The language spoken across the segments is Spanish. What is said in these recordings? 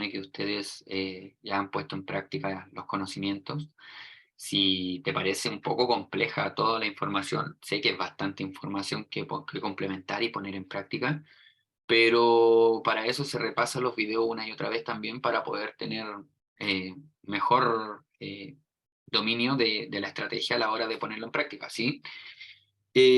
supone que ustedes ya han puesto en práctica los conocimientos. Si te parece un poco compleja toda la información, sé que es bastante información que complementar y poner en práctica, pero para eso se repasan los videos una y otra vez también para poder tener mejor dominio de la estrategia a la hora de ponerlo en práctica, ¿sí?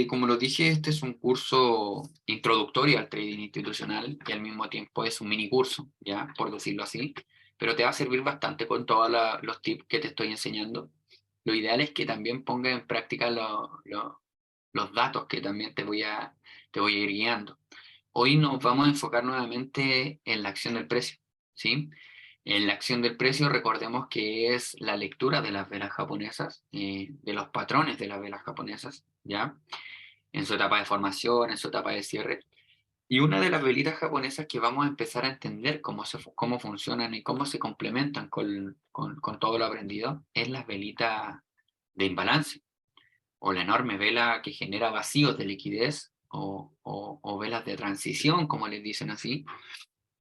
Como lo dije, este es un curso introductorio al trading institucional y al mismo tiempo es un mini curso, ya, por decirlo así, pero te va a servir bastante con todos los tips que te estoy enseñando. Lo ideal es que también pongas en práctica los datos que también te voy a ir guiando. Hoy nos vamos a enfocar nuevamente en la acción del precio, ¿sí? En la acción del precio, recordemos que es la lectura de las velas japonesas, de los patrones de las velas japonesas, ¿ya? En su etapa de formación, en su etapa de cierre. Y una de las velitas japonesas que vamos a empezar a entender cómo funcionan y cómo se complementan con todo lo aprendido es la velita de imbalance, o la enorme vela que genera vacíos de liquidez, o velas de transición, como les dicen así,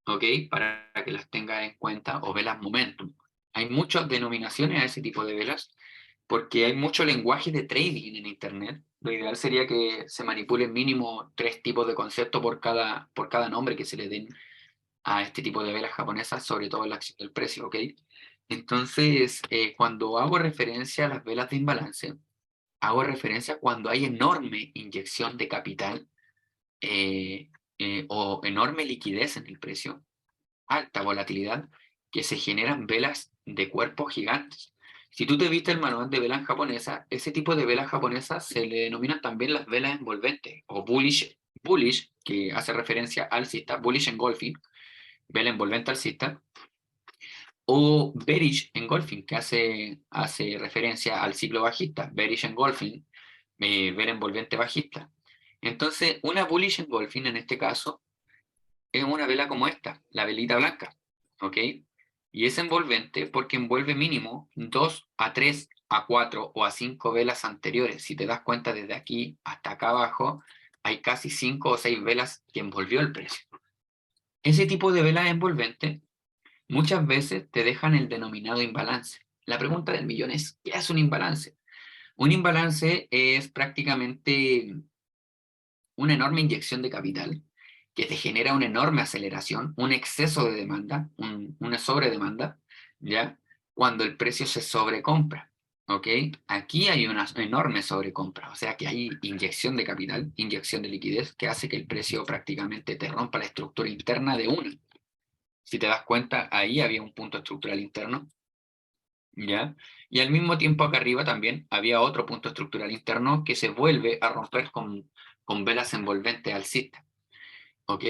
¿ok? Para que las tenga en cuenta, o velas momentum. Hay muchas denominaciones a ese tipo de velas, porque hay mucho lenguaje de trading en Internet. Lo ideal sería que se manipulen mínimo 3 tipos de conceptos por cada nombre que se le den a este tipo de velas japonesas, sobre todo en la acción del precio, ¿ok? Entonces, cuando hago referencia a las velas de imbalance, hago referencia cuando hay enorme inyección de capital eh, o enorme liquidez en el precio, alta volatilidad, que se generan velas de cuerpos gigantes. Si tú te viste el manual de velas japonesa, ese tipo de velas japonesas se le denominan también las velas envolventes, o bullish, que hace referencia alcista, bullish engulfing, vela envolvente alcista, o bearish engulfing, que hace referencia al ciclo bajista, bearish engulfing, vela envolvente bajista. Entonces, una bullish engulfing en este caso es una vela como esta, la velita blanca, ¿ok? Y es envolvente porque envuelve mínimo 2 a 3 a 4 o a 5 velas anteriores. Si te das cuenta, desde aquí hasta acá abajo hay casi 5 o 6 velas que envolvió el precio. Ese tipo de velas envolventes muchas veces te dejan el denominado imbalance. La pregunta del millón es, ¿qué es un imbalance? Un imbalance es prácticamente una enorme inyección de capital que te genera una enorme aceleración, un exceso de demanda, una sobredemanda, ¿ya? Cuando el precio se sobrecompra, ¿ok? Aquí hay una enorme sobrecompra, o sea que hay inyección de capital, inyección de liquidez, que hace que el precio prácticamente te rompa la estructura interna de una. Si te das cuenta, ahí había un punto estructural interno, ¿ya? Y al mismo tiempo acá arriba también había otro punto estructural interno que se vuelve a romper con velas envolventes alcistas, ¿ok?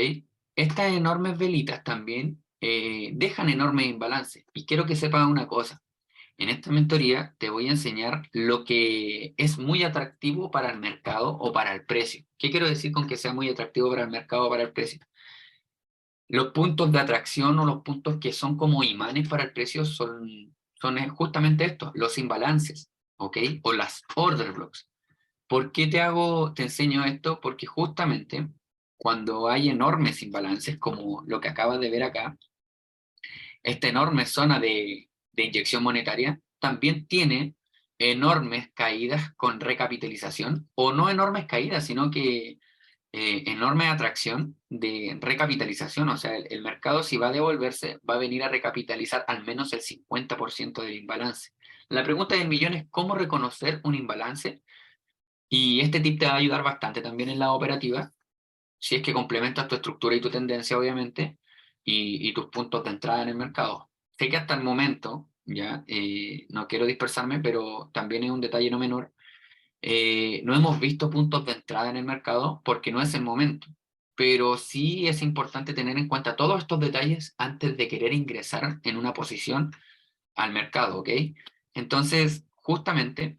Estas enormes velitas también dejan enormes imbalances. Y quiero que sepas una cosa. En esta mentoría te voy a enseñar lo que es muy atractivo para el mercado o para el precio. ¿Qué quiero decir con que sea muy atractivo para el mercado o para el precio? Los puntos de atracción o los puntos que son como imanes para el precio son justamente estos, los imbalances, ¿ok? O las order blocks. ¿Por qué te enseño esto? Porque justamente cuando hay enormes imbalances, como lo que acabas de ver acá, esta enorme zona de inyección monetaria también tiene enormes caídas con recapitalización, o no enormes caídas, sino que enorme atracción de recapitalización. O sea, el mercado, si va a devolverse, va a venir a recapitalizar al menos el 50% del imbalance. La pregunta del millón es cómo reconocer un imbalance, y este tip te va a ayudar bastante también en la operativa, si es que complementas tu estructura y tu tendencia, obviamente, y tus puntos de entrada en el mercado. Sé que hasta el momento, ya, no quiero dispersarme, pero también es un detalle no menor, no hemos visto puntos de entrada en el mercado porque no es el momento, pero sí es importante tener en cuenta todos estos detalles antes de querer ingresar en una posición al mercado, ¿ok? Entonces, justamente,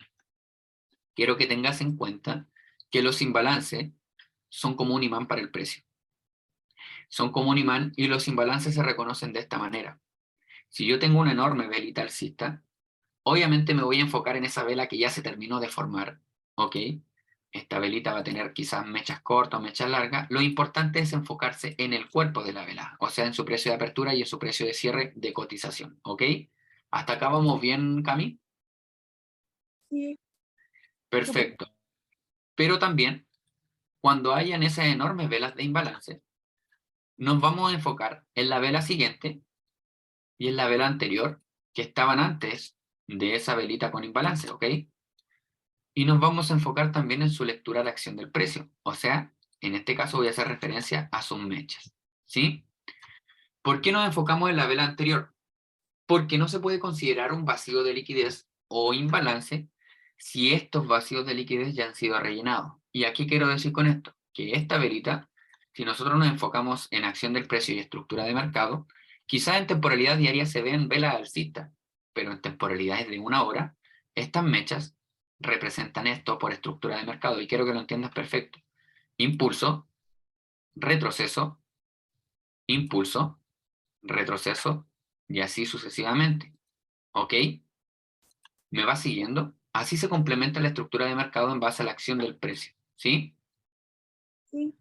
quiero que tengas en cuenta que los imbalances son como un imán para el precio. Son como un imán, y los imbalances se reconocen de esta manera. Si yo tengo una enorme velita alcista, obviamente me voy a enfocar en esa vela que ya se terminó de formar, ¿ok? esta velita va a tener quizás mechas cortas o mechas largas. Lo importante es enfocarse en el cuerpo de la vela, o sea, en su precio de apertura y en su precio de cierre de cotización, ¿ok? ¿Hasta acá vamos bien, Cami? Sí, súper. Perfecto. Pero también, cuando hayan esas enormes velas de imbalance, nos vamos a enfocar en la vela siguiente y en la vela anterior, que estaban antes de esa velita con imbalance, ¿ok? Y nos vamos a enfocar también en su lectura de acción del precio. O sea, en este caso voy a hacer referencia a sus mechas, ¿sí? ¿Por qué nos enfocamos en la vela anterior? Porque no se puede considerar un vacío de liquidez o imbalance si estos vacíos de liquidez ya han sido rellenados. ¿Y aquí quiero decir con esto? Que esta velita, si nosotros nos enfocamos en acción del precio y estructura de mercado, quizás en temporalidad diaria se ven velas alcistas, pero en temporalidades de una hora, estas mechas representan esto por estructura de mercado, y quiero que lo entiendas perfecto. Impulso, retroceso, impulso, retroceso, y así sucesivamente. ¿Ok? ¿Me va siguiendo? Así se complementa la estructura de mercado en base a la acción del precio. ¿Sí? Sí,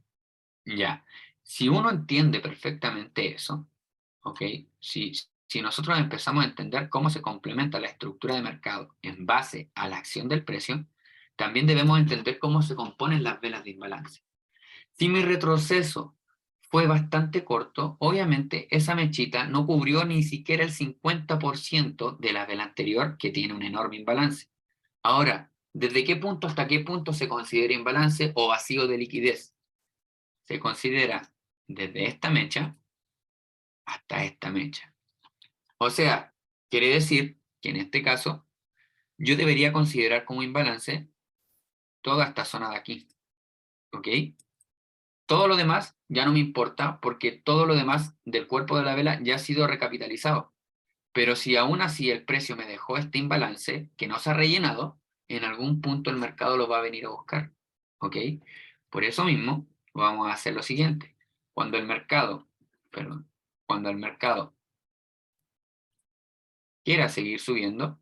Ya. Si uno entiende perfectamente eso, ¿ok? Si nosotros empezamos a entender cómo se complementa la estructura de mercado en base a la acción del precio, también debemos entender cómo se componen las velas de imbalance. Si mi retroceso fue bastante corto, obviamente esa mechita no cubrió ni siquiera el 50% de la vela anterior, que tiene un enorme imbalance. Ahora, ¿desde qué punto hasta qué punto se considera imbalance o vacío de liquidez? Se considera desde esta mecha hasta esta mecha. O sea, quiere decir que en este caso yo debería considerar como imbalance toda esta zona de aquí. ¿Ok? Todo lo demás ya no me importa porque todo lo demás del cuerpo de la vela ya ha sido recapitalizado. Pero si aún así el precio me dejó este imbalance que no se ha rellenado, en algún punto el mercado lo va a venir a buscar. ¿Ok? Por eso mismo vamos a hacer lo siguiente. Cuando el mercado, perdón, cuando el mercado quiera seguir subiendo,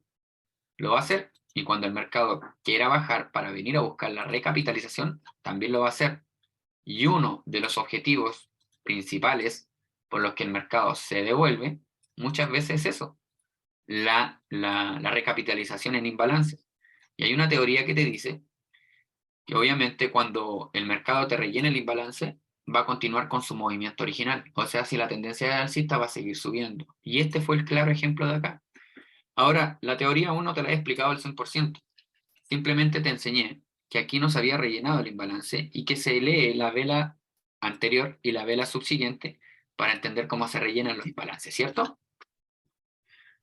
lo va a hacer. Y cuando el mercado quiera bajar para venir a buscar la recapitalización, también lo va a hacer. Y uno de los objetivos principales por los que el mercado se devuelve muchas veces es eso, la recapitalización en imbalance. Y hay una teoría que te dice que obviamente cuando el mercado te rellena el imbalance, va a continuar con su movimiento original. O sea, si la tendencia es alcista, va a seguir subiendo. Y este fue el claro ejemplo de acá. Ahora, la teoría aún no te la he explicado al 100%. Simplemente te enseñé que aquí no se había rellenado el imbalance y que se lee la vela anterior y la vela subsiguiente para entender cómo se rellenan los imbalances, ¿cierto?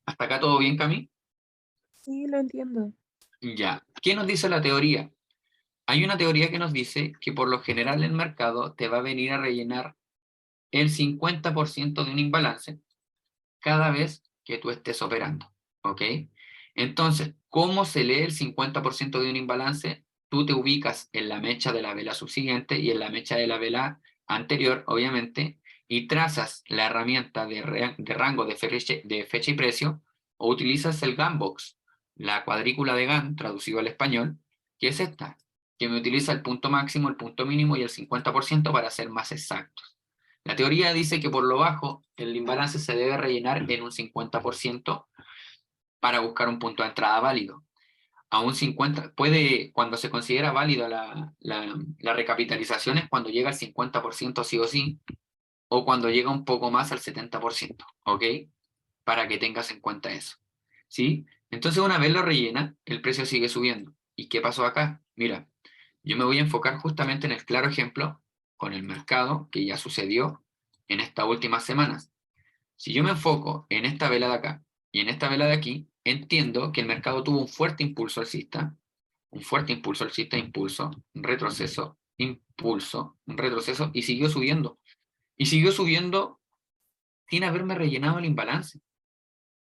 ¿Hasta acá todo bien, Cami? sí, lo entiendo. Ya. ¿Qué nos dice la teoría? Hay una teoría que nos dice que por lo general el mercado te va a venir a rellenar el 50% de un imbalance cada vez que tú estés operando, ¿ok? Entonces, ¿cómo se lee el 50% de un imbalance? Tú te ubicas en la mecha de la vela subsiguiente y en la mecha de la vela anterior, obviamente, y trazas la herramienta de rango de fecha y precio, o utilizas el Ganbox, la cuadrícula de Gann, traducido al español, que es esta, que me utiliza el punto máximo, el punto mínimo y el 50% para ser más exactos. La teoría dice que por lo bajo el imbalance se debe rellenar en un 50% para buscar un punto de entrada válido. A un 50, puede, cuando se considera válido la recapitalización es cuando llega al 50% sí o sí, o cuando llega un poco más al 70%, ¿ok? Para que tengas en cuenta eso, ¿sí? Entonces una vez lo rellena, el precio sigue subiendo. ¿Y qué pasó acá? Mira, yo me voy a enfocar justamente en el claro ejemplo con el mercado que ya sucedió en estas últimas semanas. Si yo me enfoco en esta vela de acá y en esta vela de aquí, entiendo que el mercado tuvo un fuerte impulso alcista, impulso, un retroceso, y siguió subiendo. Y siguió subiendo sin haberme rellenado el imbalance.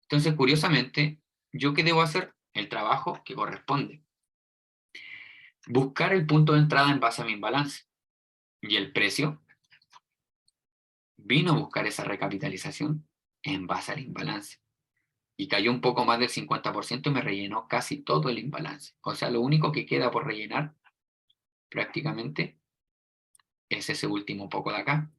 Entonces, curiosamente, ¿yo qué debo hacer? El trabajo que corresponde. Buscar el punto de entrada en base a mi imbalance. Y el precio vino a buscar esa recapitalización en base al imbalance. Y cayó un poco más del 50% y me rellenó casi todo el imbalance. O sea, lo único que queda por rellenar prácticamente, es ese último poco de acá.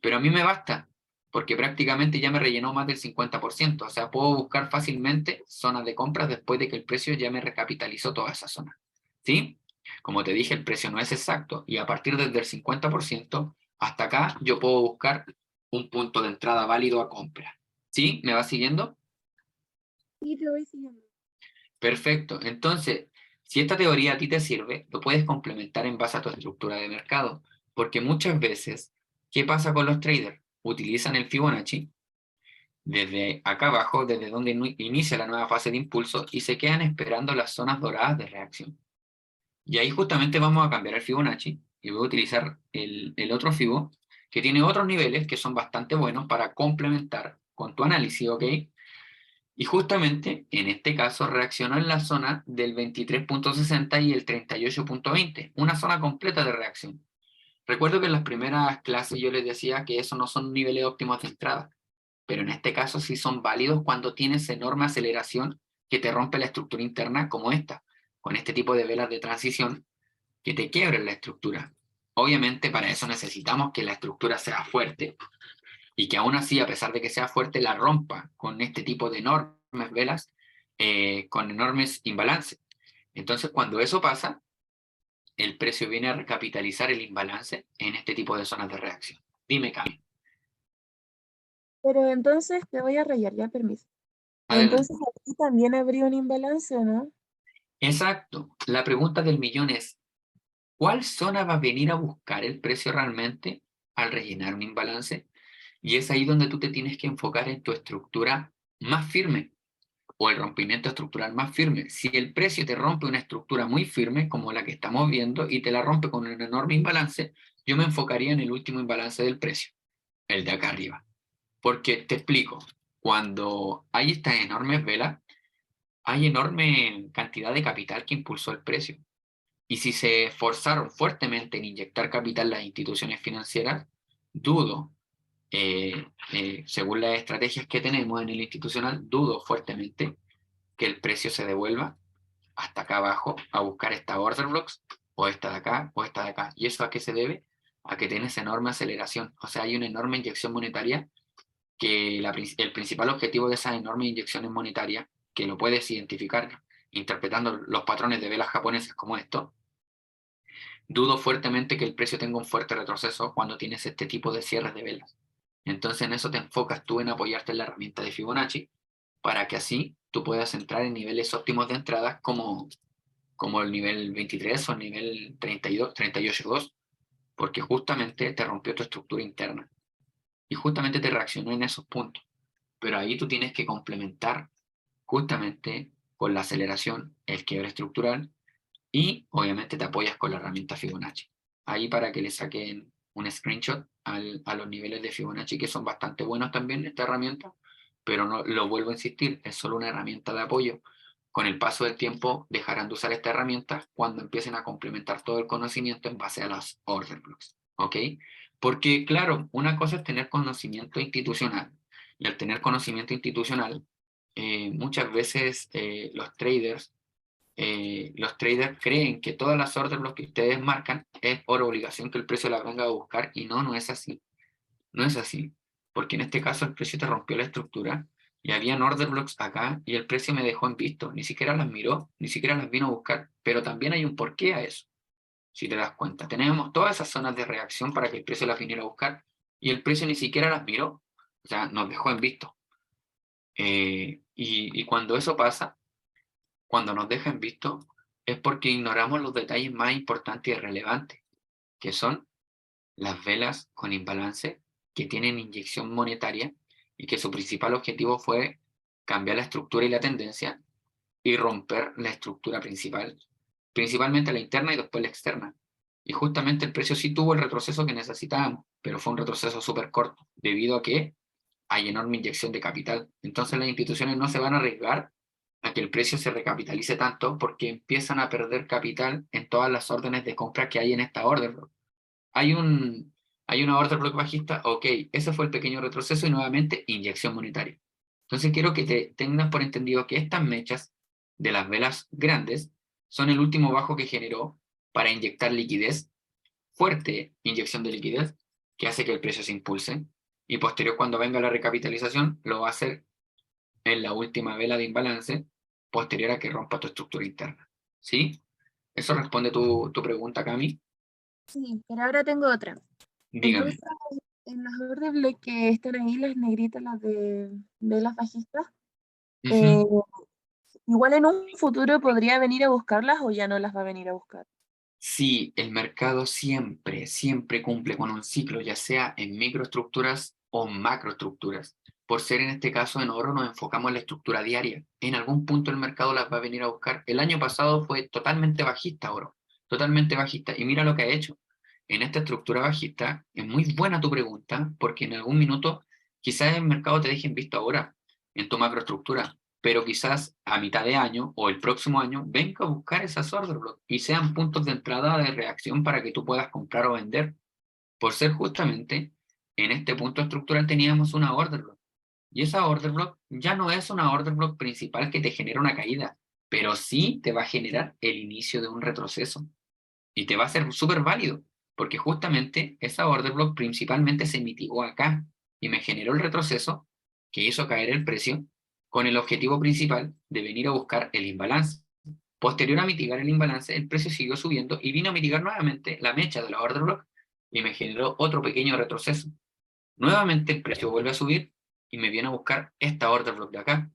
Pero a mí me basta, porque prácticamente ya me rellenó más del 50%, o sea, puedo buscar fácilmente zonas de compras después de que el precio ya me recapitalizó toda esa zona, ¿sí? Como te dije, el precio no es exacto, y a partir desde el 50% hasta acá, yo puedo buscar un punto de entrada válido a compra, ¿sí? ¿Me va siguiendo? Sí, te voy siguiendo. Perfecto, entonces, si esta teoría a ti te sirve, lo puedes complementar en base a tu estructura de mercado, porque muchas veces, ¿qué pasa con los traders? Utilizan el Fibonacci desde acá abajo, desde donde inicia la nueva fase de impulso, y se quedan esperando las zonas doradas de reacción. Y ahí justamente vamos a cambiar el Fibonacci, y voy a utilizar el otro Fibo, que tiene otros niveles que son bastante buenos para complementar con tu análisis, ¿ok? Y justamente, en este caso, reaccionó en la zona del 23.60 y el 38.20, una zona completa de reacción. Recuerdo que en las primeras clases yo les decía que eso no son niveles óptimos de entrada, pero en este caso sí son válidos cuando tienes enorme aceleración que te rompe la estructura interna como esta, con este tipo de velas de transición que te quiebren la estructura. Obviamente para eso necesitamos que la estructura sea fuerte y que aún así, a pesar de que sea fuerte, la rompa con este tipo de enormes velas, con enormes imbalances. Entonces cuando eso pasa, el precio viene a recapitalizar el imbalance en este tipo de zonas de reacción. Dime, Cami. Pero entonces te voy a rayar, ya permiso. Pero Adelante. entonces aquí también habría un imbalance, ¿o no? Exacto. La pregunta del millón es, ¿cuál zona va a venir a buscar el precio realmente al rellenar un imbalance? Y es ahí donde tú te tienes que enfocar en tu estructura más firme o el rompimiento estructural más firme. Si el precio te rompe una estructura muy firme, como la que estamos viendo, y te la rompe con un enorme imbalance, yo me enfocaría en el último imbalance del precio, el de acá arriba. Porque te explico, cuando hay estas enormes velas, hay enorme cantidad de capital que impulsó el precio. Y si se esforzaron fuertemente en inyectar capital las instituciones financieras, dudo, según las estrategias que tenemos en el institucional, dudo fuertemente que el precio se devuelva hasta acá abajo a buscar esta order blocks, o esta de acá, o esta de acá. ¿Y eso a qué se debe? A que tienes enorme aceleración. O sea, hay una enorme inyección monetaria que el principal objetivo de esas enormes inyecciones monetarias, que lo puedes identificar interpretando los patrones de velas japonesas como esto, dudo fuertemente que el precio tenga un fuerte retroceso cuando tienes este tipo de cierres de velas. Entonces en eso te enfocas tú en apoyarte en la herramienta de Fibonacci para que así tú puedas entrar en niveles óptimos de entrada como el nivel 23 o el nivel 32, 38.2, porque justamente te rompió tu estructura interna y justamente te reaccionó en esos puntos. Pero ahí tú tienes que complementar justamente con la aceleración, el quiebre estructural, y obviamente te apoyas con la herramienta Fibonacci. Ahí para que le saquen un screenshot a los niveles de Fibonacci, que son bastante buenos también esta herramienta, pero no lo vuelvo a insistir, es solo una herramienta de apoyo. Con el paso del tiempo dejarán de usar esta herramienta cuando empiecen a complementar todo el conocimiento en base a las order blocks. ¿Ok? Porque claro, una cosa es tener conocimiento institucional, y al tener conocimiento institucional, muchas veces los traders creen que todas las órdenes que ustedes marcan es por obligación que el precio la venga a buscar, y no, no es así. No es así, porque en este caso el precio te rompió la estructura y habían order blocks acá y el precio me dejó en visto, ni siquiera las miró, ni siquiera las vino a buscar, pero también hay un porqué a eso, si te das cuenta. Tenemos todas esas zonas de reacción para que el precio las viniera a buscar y el precio ni siquiera las miró, o sea, nos dejó en visto. Y cuando eso pasa, cuando nos deja en visto, es porque ignoramos los detalles más importantes y relevantes, que son las velas con imbalance que tienen inyección monetaria y que su principal objetivo fue cambiar la estructura y la tendencia y romper la estructura principal, principalmente la interna y después la externa. Y justamente el precio sí tuvo el retroceso que necesitábamos, pero fue un retroceso súper corto, debido a que hay enorme inyección de capital. Entonces las instituciones no se van a arriesgar a que el precio se recapitalice tanto porque empiezan a perder capital en todas las órdenes de compra que hay en esta orden. Hay hay una order block bajista, ok, ese fue el pequeño retroceso y nuevamente inyección monetaria. Entonces quiero que te tengas por entendido que estas mechas de las velas grandes son el último bajo que generó para inyectar liquidez, fuerte inyección de liquidez, que hace que el precio se impulse, y posterior cuando venga la recapitalización, lo va a hacer en la última vela de imbalance, posterior a que rompa tu estructura interna. ¿Sí? ¿Eso responde tu pregunta, Cami? Sí, pero ahora tengo otra. Dígame. Entonces, en las order block que están ahí, las negritas, las de las bajistas, eh, igual en un futuro podría venir a buscarlas o ya no las va a venir a buscar. Sí, el mercado siempre, siempre cumple con un ciclo, ya sea en microestructuras o macroestructuras. Por ser en este caso en oro nos enfocamos en la estructura diaria. En algún punto el mercado las va a venir a buscar. El año pasado fue totalmente bajista oro, totalmente bajista. Y mira lo que ha hecho. En esta estructura bajista, es muy buena tu pregunta, porque en algún minuto quizás el mercado te deje en visto ahora, en tu macroestructura, pero quizás a mitad de año o el próximo año venga a buscar esas order blocks y sean puntos de entrada de reacción para que tú puedas comprar o vender. Por ser justamente en este punto estructural teníamos una order block. Y esa order block ya no es una order block principal que te genera una caída, pero sí te va a generar el inicio de un retroceso. Y te va a ser súper válido, porque justamente esa order block principalmente se mitigó acá y me generó el retroceso que hizo caer el precio con el objetivo principal de venir a buscar el imbalance. Posterior a mitigar el imbalance, el precio siguió subiendo y vino a mitigar nuevamente la mecha de la order block y me generó otro pequeño retroceso. Nuevamente el precio vuelve a subir y me viene a buscar esta order block de acá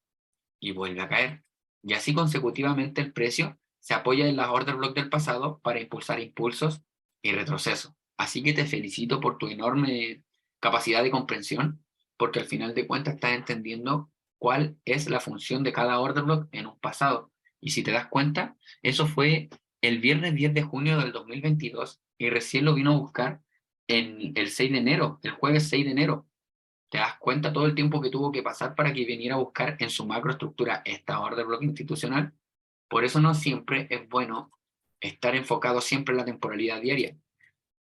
y vuelve a caer. Y así consecutivamente el precio se apoya en las order block del pasado para impulsar impulsos y retrocesos. Así que te felicito por tu enorme capacidad de comprensión, porque al final de cuentas estás entendiendo cuál es la función de cada order block en un pasado. Y si te das cuenta, eso fue el viernes 10 de junio del 2022 y recién lo vino a buscar en el 6 de enero, el jueves 6 de enero. ¿Te das cuenta todo el tiempo que tuvo que pasar para que viniera a buscar en su macroestructura esta order block institucional? Por eso no siempre es bueno estar enfocado siempre en la temporalidad diaria.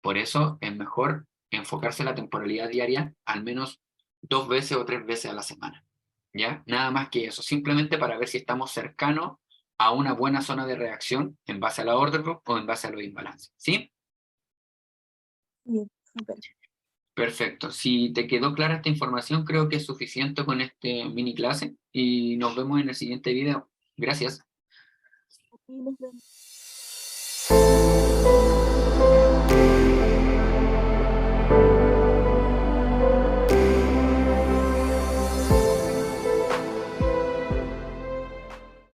Por eso es mejor enfocarse en la temporalidad diaria al menos 2 veces o 3 veces a la semana. ¿Ya? Nada más que eso, simplemente para ver si estamos cercanos a una buena zona de reacción en base a la order block o en base a los imbalances. ¿Sí? Bien, súper. Perfecto. Si te quedó clara esta información, creo que es suficiente con este mini clase y nos vemos en el siguiente video. Gracias. Aquí nos vemos.